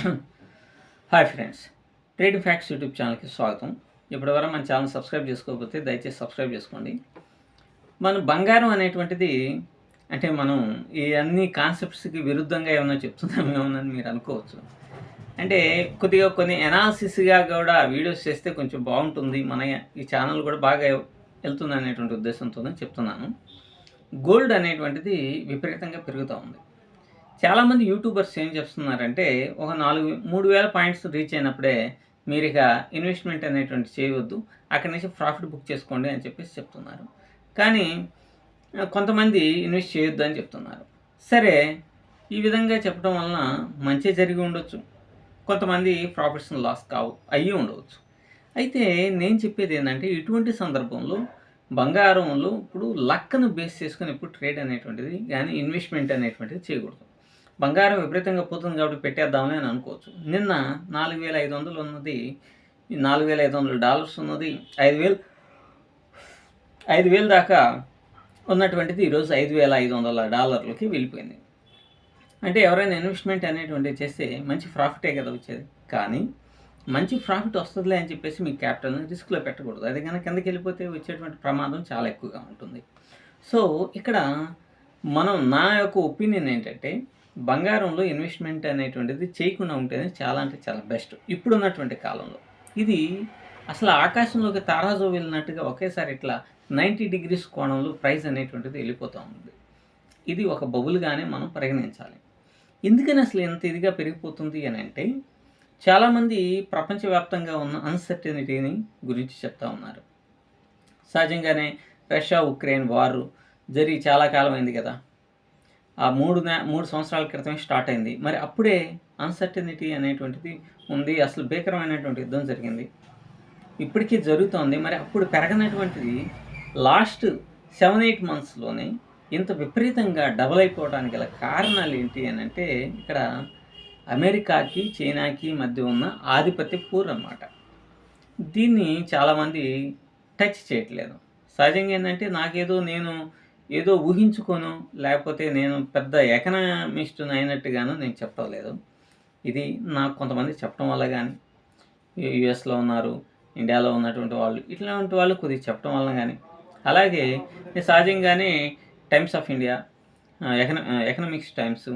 Hi friends, trading facts YouTube ఛానల్కి స్వాగతం. ఇప్పటివరకు మన ఛానల్ సబ్స్క్రైబ్ చేసుకోకపోతే దయచేసి సబ్స్క్రైబ్ చేసుకోండి. మన బంగారం అనేటువంటిది అంటే మనం ఈ అన్ని కాన్సెప్ట్స్కి విరుద్ధంగా ఏమన్నా చెప్తున్నామేమోనని మీరు అనుకోవచ్చు. అంటే కొద్దిగా కొన్ని ఎనాలిసిస్గా కూడా వీడియోస్ చేస్తే కొంచెం బాగుంటుంది, మన ఈ ఛానల్ కూడా బాగా వెళ్తుంది అనేటువంటి ఉద్దేశంతోనే చెప్తున్నాను. గోల్డ్ అనేటువంటిది విపరీతంగా పెరుగుతూ ఉంది. చాలామంది యూట్యూబర్స్ ఏం చేస్తున్నారంటే ఒక 3,000 పాయింట్స్ రీచ్ అయినప్పుడే మీరు ఇక ఇన్వెస్ట్మెంట్ అనేటువంటి చేయవద్దు, అక్కడి నుంచి ప్రాఫిట్ బుక్ చేసుకోండి అని చెప్పేసి చెప్తున్నారు. కానీ కొంతమంది ఇన్వెస్ట్ చేయొద్దు అని చెప్తున్నారు. సరే, ఈ విధంగా చెప్పడం వలన మంచి జరిగి ఉండొచ్చు, కొంతమంది ప్రాఫిట్స్ లాస్ అయ్యి ఉండవచ్చు. అయితే నేను చెప్పేది ఏంటంటే ఇటువంటి సందర్భంలో బంగారంలో ఇప్పుడు లక్ను బేస్ చేసుకుని ఇప్పుడు ట్రేడ్ అనేటువంటిది కానీ ఇన్వెస్ట్మెంట్ అనేటువంటిది చేయకూడదు. బంగారం విపరీతంగా పోతుంది కాబట్టి పెట్టేద్దామని అని అనుకోవచ్చు. నిన్న 4,500 ఉన్నది, $4,500 ఉన్నది, 5,000 దాకా ఉన్నటువంటిది ఈరోజు $5,500కి వెళ్ళిపోయింది. అంటే ఎవరైనా ఇన్వెస్ట్మెంట్ అనేటువంటిది చేస్తే మంచి ప్రాఫిటే కదా వచ్చేది. కానీ మంచి ప్రాఫిట్ వస్తుందిలే అని చెప్పేసి మీ క్యాపిటల్ని రిస్క్లో పెట్టకూడదు. అది కనుక కిందకి వెళ్ళిపోతే వచ్చేటువంటి ప్రమాదం చాలా ఎక్కువగా ఉంటుంది. సో ఇక్కడ నా యొక్క ఒపీనియన్ ఏంటంటే బంగారంలో ఇన్వెస్ట్మెంట్ అనేటువంటిది చేయకుండా ఉంటేనే చాలా అంటే చాలా బెస్ట్ ఇప్పుడున్నటువంటి కాలంలో. ఇది అసలు ఆకాశంలోకి తారాజు వెళ్ళినట్టుగా ఒకేసారి ఇట్లా 90 degrees కోణంలో ప్రైస్ అనేటువంటిది వెళ్ళిపోతూ ఉంది. ఇది ఒక బబుల్గానే మనం పరిగణించాలి. ఎందుకని అసలు ఎంత ఇదిగా పెరిగిపోతుంది అని అంటే చాలామంది ప్రపంచవ్యాప్తంగా ఉన్న అన్సర్టనిటీని గురించి చెప్తా ఉన్నారు. సహజంగానే రష్యా ఉక్రెయిన్ వారు జరిగి చాలా కాలం అయింది కదా, ఆ 3 సంవత్సరాల క్రితమే స్టార్ట్ అయింది. మరి అప్పుడే అన్సర్టనిటీ అనేటువంటిది ఉంది, అసలు భీకరమైనటువంటి యుద్ధం జరిగింది, ఇప్పటికీ జరుగుతోంది. మరి అప్పుడు పెరగనటువంటిది లాస్ట్ 7-8 monthsలోనే ఇంత విపరీతంగా డబల్ అయిపోవడానికి గల కారణాలు ఏంటి అని అంటే ఇక్కడ అమెరికాకి చైనాకి మధ్య ఉన్న ఆధిపత్య పోరు అన్నమాట. దీన్ని చాలామంది టచ్ చేయట్లేదు. సహజంగా ఏంటంటే నేను ఏదో ఊహించుకోను, లేకపోతే నేను పెద్ద ఎకనామిస్ట్ని అయినట్టుగాను నేను చెప్పలేదు. ఇది నాకు కొంతమంది చెప్పడం వల్ల కానీ, యుఎస్లో ఉన్నారు, ఇండియాలో ఉన్నటువంటి వాళ్ళు, ఇట్లాంటి వాళ్ళు కొద్దిగా చెప్పడం వల్ల కానీ, అలాగే సహజంగానే times of India, economics times,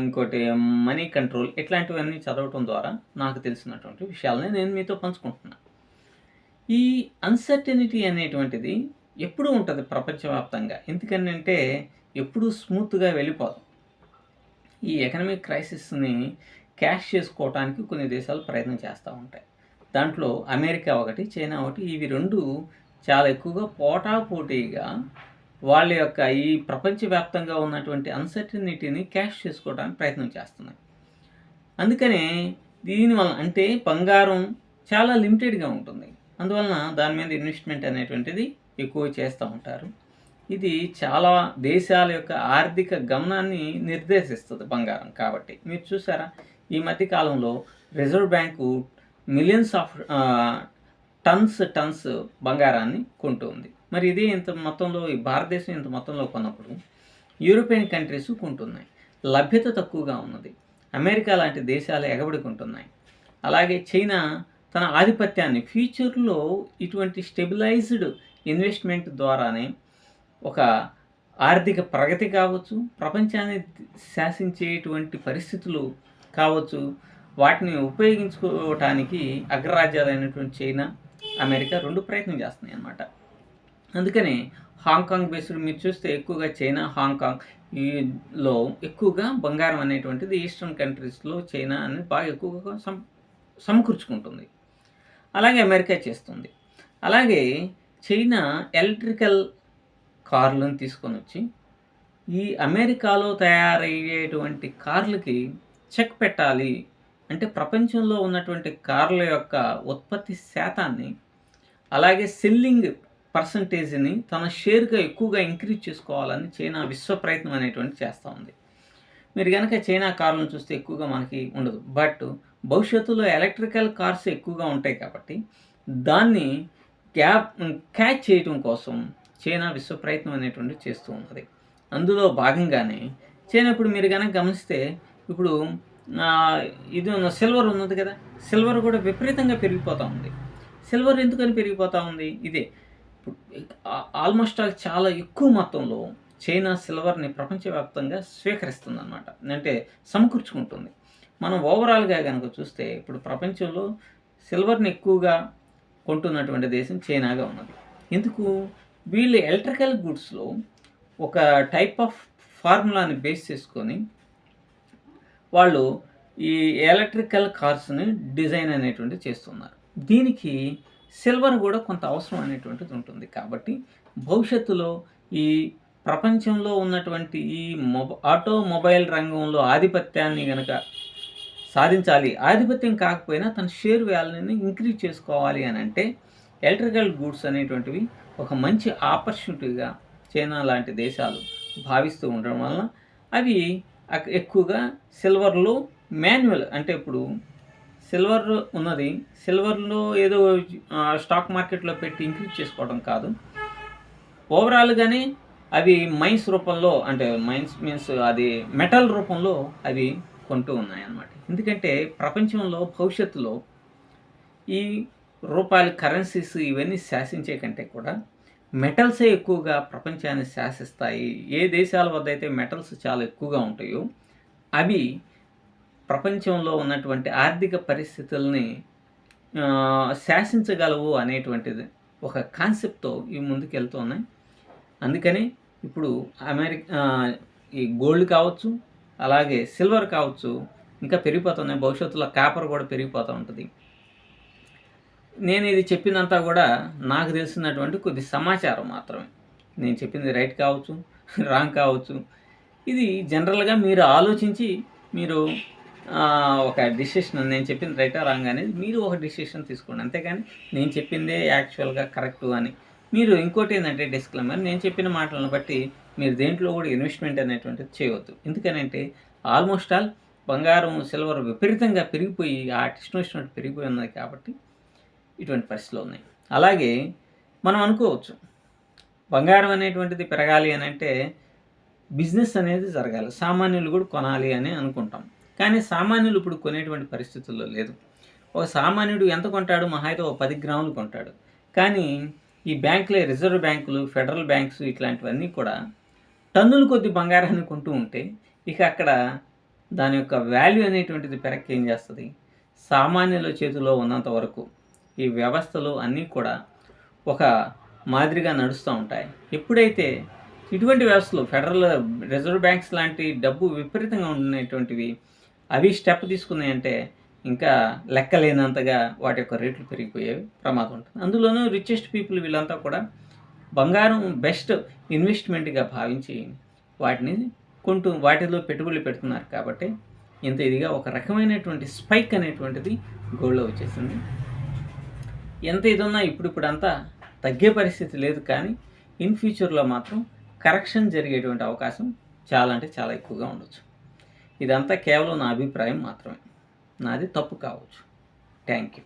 ఇంకోటి మనీ కంట్రోల్, ఇట్లాంటివన్నీ చదవటం ద్వారా నాకు తెలిసినటువంటి విషయాలని నేను మీతో పంచుకుంటున్నాను. ఈ అన్సర్టనిటీ అనేటువంటిది ఎప్పుడూ ఉంటుంది ప్రపంచవ్యాప్తంగా. ఎందుకంటే ఎప్పుడూ స్మూత్గా వెళ్ళిపోదు. ఈ ఎకనామిక్ క్రైసిస్ని క్యాష్ చేసుకోవడానికి కొన్ని దేశాలు ప్రయత్నం చేస్తూ ఉంటాయి. దాంట్లో అమెరికా ఒకటి, చైనా ఒకటి. ఇవి రెండు చాలా ఎక్కువగా పోటాపోటీగా వాళ్ళ యొక్క ఈ ప్రపంచవ్యాప్తంగా ఉన్నటువంటి అన్సర్టనిటీని క్యాష్ చేసుకోవడానికి ప్రయత్నం చేస్తున్నాయి. అందుకనే దీనివల్ల అంటే బంగారం చాలా లిమిటెడ్గా ఉంటుంది, అందువలన దాని మీద ఇన్వెస్ట్మెంట్ అనేటువంటిది ఎక్కువ చేస్తూ ఉంటారు. ఇది చాలా దేశాల యొక్క ఆర్థిక గమనాన్ని నిర్దేశిస్తుంది బంగారం. కాబట్టి మీరు చూసారా, ఈ మధ్య కాలంలో reserve bank millions of tons బంగారాన్ని కొంటుంది. మరి ఇదే ఇంత మొత్తంలో ఈ భారతదేశం ఇంత మొత్తంలో కొన్నప్పుడు యూరోపియన్ కంట్రీస్ కొంటున్నాయి. లభ్యత తక్కువగా ఉన్నది. అమెరికా లాంటి దేశాలు ఎగబడుకుంటున్నాయి. అలాగే చైనా తన ఆధిపత్యాన్ని ఫ్యూచర్లో ఇటువంటి స్టెబిలైజ్డ్ ఇన్వెస్ట్మెంట్ ద్వారానే ఒక ఆర్థిక ప్రగతి కావచ్చు, ప్రపంచాన్ని శాసించేటువంటి పరిస్థితులు కావచ్చు, వాటిని ఉపయోగించుకోవటానికి అగ్రరాజ్యాలైనటువంటి చైనా, అమెరికా రెండు ప్రయత్నం చేస్తున్నాయి అన్నమాట. అందుకని హాంకాంగ్ బేస్డ్ మీరు చూస్తే ఎక్కువగా చైనా, హాంకాంగ్ ఈలో ఎక్కువగా బంగారం అనేటువంటిది ఈస్టర్న్ కంట్రీస్లో చైనా అనేది బాగా ఎక్కువగా సమకూర్చుకుంటుంది. అలాగే అమెరికా చేస్తుంది. అలాగే చైనా ఎలక్ట్రికల్ కార్లను తీసుకొని వచ్చి ఈ అమెరికాలో తయారయ్యేటువంటి కార్లకి చెక్ పెట్టాలి అంటే ప్రపంచంలో ఉన్నటువంటి కార్ల యొక్క ఉత్పత్తి శాతాన్ని, అలాగే సెల్లింగ్ పర్సంటేజ్ని తన షేర్గా ఎక్కువగా ఇంక్రీజ్ చేసుకోవాలని చైనా విశ్వ ప్రయత్నం అనేటువంటి చేస్తూ ఉంది. మీరు కనుక చైనా కార్లను చూస్తే ఎక్కువగా మనకి ఉండదు, బట్ భవిష్యత్తులో ఎలక్ట్రికల్ కార్స్ ఎక్కువగా ఉంటాయి కాబట్టి దాన్ని క్యాచ్ చేయడం కోసం చైనా విశ్వ ప్రయత్నం అనేటువంటి చేస్తూ ఉన్నది. అందులో భాగంగానే చైనా ఇప్పుడు మీరు కనుక గమనిస్తే ఇప్పుడు ఇది సిల్వర్ ఉన్నది కదా, సిల్వర్ కూడా విపరీతంగా పెరిగిపోతూ ఉంది. సిల్వర్ ఎందుకని పెరిగిపోతూ ఉంది? ఇదే ఇప్పుడు ఆల్మోస్ట్ ఆల్ చాలా ఎక్కువ మొత్తంలో చైనా సిల్వర్ని ప్రపంచవ్యాప్తంగా స్వీకరిస్తుందన్నమాట. అంటే సమకూర్చుకుంటుంది. మనం ఓవరాల్గా కనుక చూస్తే ఇప్పుడు ప్రపంచంలో సిల్వర్ని ఎక్కువగా కొంటున్నటువంటి దేశం చైనాగా ఉన్నది. ఎందుకు? వీళ్ళు ఎలక్ట్రికల్ గూడ్స్లో ఒక టైప్ ఆఫ్ ఫార్ములాని బేస్ చేసుకొని వాళ్ళు ఈ ఎలక్ట్రికల్ కార్స్ని డిజైన్ అనేటువంటిది చేస్తున్నారు. దీనికి సిల్వర్ కూడా కొంత అవసరం అనేటువంటిది ఉంటుంది. కాబట్టి భవిష్యత్తులో ఈ ప్రపంచంలో ఉన్నటువంటి ఈ ఆటోమొబైల్ రంగంలో ఆధిపత్యాన్ని కనుక సాధించాలి, ఆధిపత్యం కాకపోయినా తన షేర్ వాల్యూని ఇంక్రీజ్ చేసుకోవాలి అని అంటే ఎలక్ట్రికల్ గూడ్స్ అనేటువంటివి ఒక మంచి ఆపర్చునిటీగా చైనా లాంటి దేశాలు భావిస్తూ ఉండడం వలన అవి ఎక్కువగా సిల్వర్లో మాన్యువల్, అంటే ఇప్పుడు సిల్వర్ ఉన్నది, సిల్వర్లో ఏదో స్టాక్ మార్కెట్లో పెట్టి ఇంక్రీజ్ చేసుకోవడం కాదు, ఓవరాల్గానే అవి మైన్స్ రూపంలో, అంటే మైన్స్ మీన్స్ అది మెటల్ రూపంలో అవి కొంటూ ఉన్నాయన్నమాట. ఎందుకంటే ప్రపంచంలో భవిష్యత్తులో ఈ రూపాయల కరెన్సీస్ ఇవన్నీ శాసించే కంటే కూడా మెటల్సే ఎక్కువగా ప్రపంచాన్ని శాసిస్తాయి. ఏ దేశాల వద్ద అయితే మెటల్స్ చాలా ఎక్కువగా ఉంటాయో అవి ప్రపంచంలో ఉన్నటువంటి ఆర్థిక పరిస్థితుల్ని శాసించగలవు అనేటువంటిది ఒక కాన్సెప్ట్తో ఇవి ముందుకు వెళ్తూ ఉన్నాయి. అందుకని ఇప్పుడు ఈ గోల్డ్ కావచ్చు, అలాగే సిల్వర్ కావచ్చు ఇంకా పెరిగిపోతున్నాయి. భవిష్యత్తులో కాపర్ కూడా పెరిగిపోతూ ఉంటుంది. నేను ఇది చెప్పినంతా కూడా నాకు తెలిసినటువంటి కొద్ది సమాచారం మాత్రమే. నేను చెప్పింది రైట్ కావచ్చు, రాంగ్ కావచ్చు. ఇది జనరల్గా మీరు ఆలోచించి మీరు ఒక డిసిషన్, నేను చెప్పింది రైటా రాంగ్ అనేది మీరు ఒక డిసిషన్ తీసుకోండి. అంతేగాని నేను చెప్పిందే యాక్చువల్గా కరెక్టు అని. మీరు ఇంకోటి ఏంటంటే డిస్క్లైమర్, నేను చెప్పిన మాటలను బట్టి మీరు దేంట్లో కూడా ఇన్వెస్ట్మెంట్ అనేటువంటిది చేయవద్దు. ఎందుకనంటే ఆల్మోస్ట్ ఆల్ బంగారం సిల్వర్ విపరీతంగా పెరిగిపోయి ఇష్టం పెరిగిపోయి ఉన్నది కాబట్టి ఇటువంటి పరిస్థితులు ఉన్నాయి. అలాగే మనం అనుకోవచ్చు బంగారం అనేటువంటిది పెరగాలి అని అంటే బిజినెస్ అనేది జరగాలి, సామాన్యులు కూడా కొనాలి అని అనుకుంటాం. కానీ సామాన్యులు ఇప్పుడు కొనేటువంటి పరిస్థితుల్లో లేదు. ఒక సామాన్యుడు ఎంత కొంటాడు? మహా అయితే 10 గ్రాములు కొంటాడు. కానీ ఈ బ్యాంకులే, రిజర్వ్ బ్యాంకులు, ఫెడరల్ బ్యాంక్స్ ఇట్లాంటివన్నీ కూడా టన్నుల కొద్ది బంగారాన్ని కొంటూ ఉంటే ఇక అక్కడ దాని యొక్క వాల్యూ అనేటువంటిది పెరక్కి ఏం చేస్తుంది? సామాన్యుల చేతిలో ఉన్నంత వరకు ఈ వ్యవస్థలు అన్నీ కూడా ఒక మాదిరిగా నడుస్తూ ఉంటాయి. ఎప్పుడైతే ఇటువంటి వ్యవస్థలు, ఫెడరల్ రిజర్వ్ బ్యాంక్స్ లాంటి డబ్బు విపరీతంగా ఉన్నటువంటివి అవి స్టెప్ తీసుకున్నాయంటే ఇంకా లెక్కలేనంతగా వాటి యొక్క రేట్లు పెరిగిపోయే ప్రమాదం ఉంటుంది. అందులోనూ రిచెస్ట్ పీపుల్ వీళ్ళంతా కూడా బంగారం బెస్ట్ ఇన్వెస్ట్మెంట్గా భావించి వాటిని వాటిలో పెట్టుబడులు పెడుతున్నారు. కాబట్టి ఇంత ఇదిగా ఒక రకమైనటువంటి స్పైక్ అనేటువంటిది గోల్డ్లో వచ్చేసింది. ఎంత ఇది ఉన్నా ఇప్పుడంతా తగ్గే పరిస్థితి లేదు. కానీ ఇన్ ఫ్యూచర్లో మాత్రం కరెక్షన్ జరిగేటువంటి అవకాశం చాలా అంటే చాలా ఎక్కువగా ఉండొచ్చు. ఇదంతా కేవలం నా అభిప్రాయం మాత్రమే, నాది తప్పు కావచ్చు. Thank you.